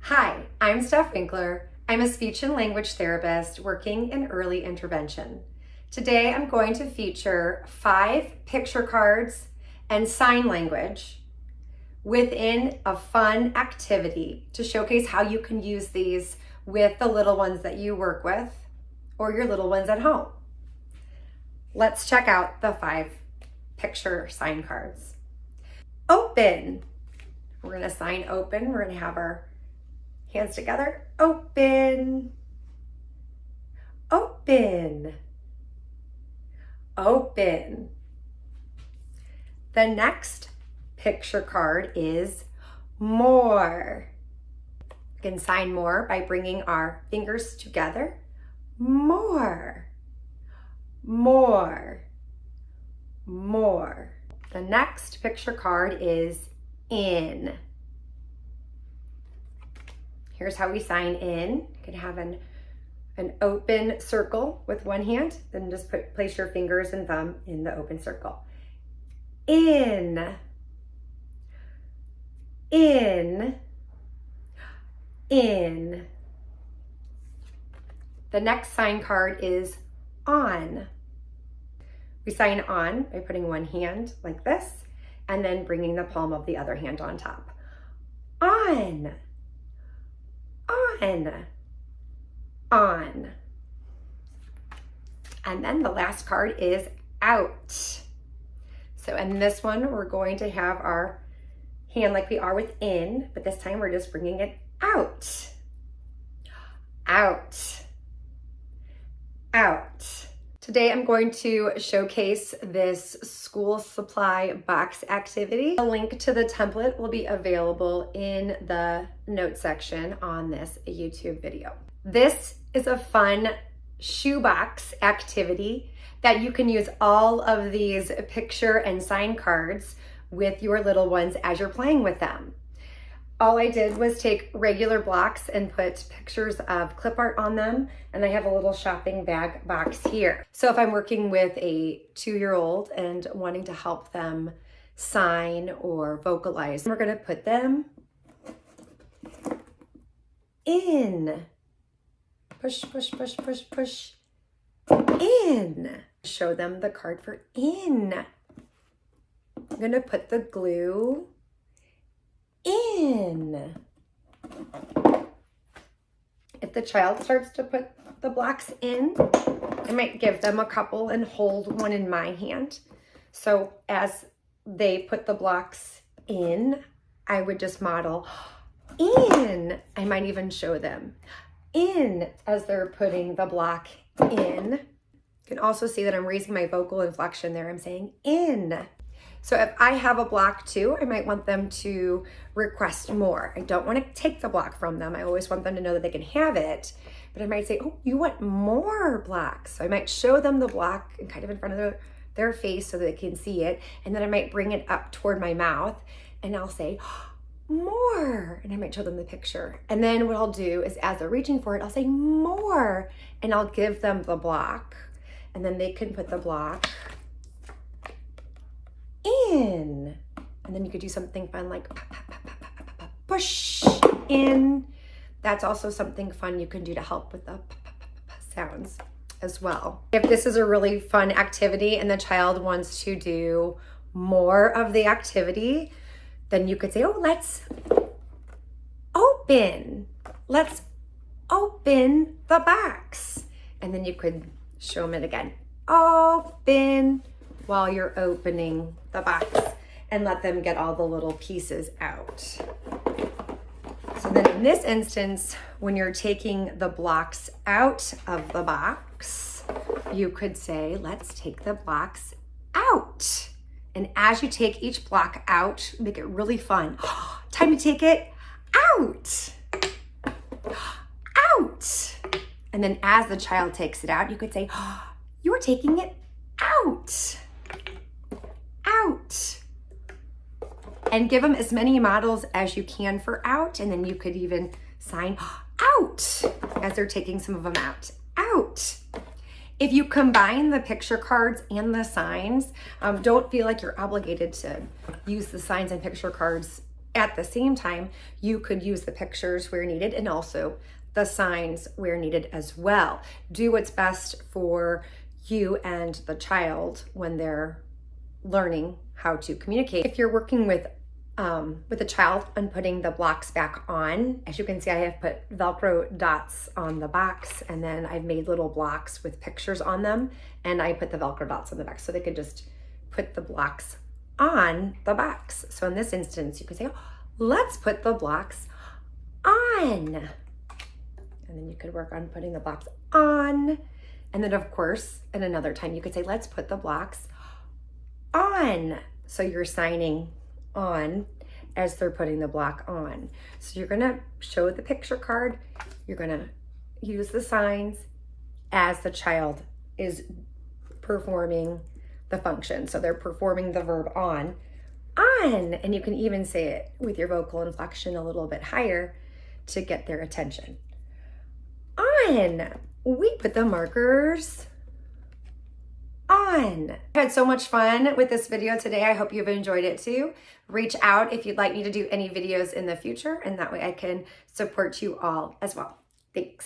Hi, I'm Steph Winkler. I'm a speech and language therapist working in early intervention. Today I'm going to feature 5 picture cards and sign language within a fun activity to showcase how you can use these with the little ones that you work with or your little ones at home. Let's check out the 5 picture sign cards. Open. We're going to sign open. We're going to have our hands together. Open. Open. Open. The next picture card is more. We can sign more by bringing our fingers together. More. More. More. The next picture card is in. Here's how we sign in. You can have an open circle with one hand, then just place your fingers and thumb in the open circle. In. In. In. The next sign card is on. We sign on by putting one hand like this and then bringing the palm of the other hand on top. On. On. On. And then the last card is out. So in this one, we're going to have our hand like we are with in, but this time we're just bringing it out. Out. Out. Today I'm going to showcase this school supply box activity. A link to the template will be available in the notes section on this YouTube video. This is a fun shoebox activity that you can use all of these picture and sign cards with your little ones as you're playing with them. All I did was take regular blocks and put pictures of clip art on them, and I have a little shopping bag box here. So if I'm working with a 2-year-old and wanting to help them sign or vocalize, we're gonna put them in. Push, push, push, push, push, in. Show them the card for in. I'm gonna put the glue in. If the child starts to put the blocks in, I might give them a couple and hold one in my hand. So as they put the blocks in, I would just model in. I might even show them in as they're putting the block in. You can also see that I'm raising my vocal inflection there. I'm saying in. So if I have a block too, I might want them to request more. I don't want to take the block from them. I always want them to know that they can have it. But I might say, oh, you want more blocks. So I might show them the block and kind of in front of their face so that they can see it. And then I might bring it up toward my mouth and I'll say, more. And I might show them the picture. And then what I'll do is as they're reaching for it, I'll say more. And I'll give them the block. And then they can put the block in. And then you could do something fun like push in. That's also something fun you can do to help with the sounds as well. If this is a really fun activity and the child wants to do more of the activity, then you could say, oh, let's open. Let's open the box. And then you could show them it again. Open while you're opening the box and let them get all the little pieces out. So then in this instance, when you're taking the blocks out of the box, you could say, let's take the blocks out. And as you take each block out, make it really fun. Time to take it out. Out. And then as the child takes it out, you could say, you're taking it out. Out. And give them as many models as you can for out. And then you could even sign out as they're taking some of them out. Out. If you combine the picture cards and the signs, don't feel like you're obligated to use the signs and picture cards At the same time, you could use the pictures where needed and also the signs where needed as well. Do what's best for you and the child when they're learning how to communicate. If you're working with a child on putting the blocks back on, as you can see, I have put Velcro dots on the box, and then I've made little blocks with pictures on them, and I put the Velcro dots on the back so they could just put the blocks on the box. So in this instance, you could say, oh, let's put the blocks on. And then you could work on putting the blocks on. And then of course, at another time, you could say, let's put the blocks on. So you're signing on as they're putting the block on. So you're gonna show the picture card. You're gonna use the signs as the child is performing the function. So they're performing the verb on, and you can even say it with your vocal inflection a little bit higher to get their attention. On. We put the markers on. I had so much fun with this video today. I hope you've enjoyed it too. Reach out if you'd like me to do any videos in the future, and that way I can support you all as well. Thanks.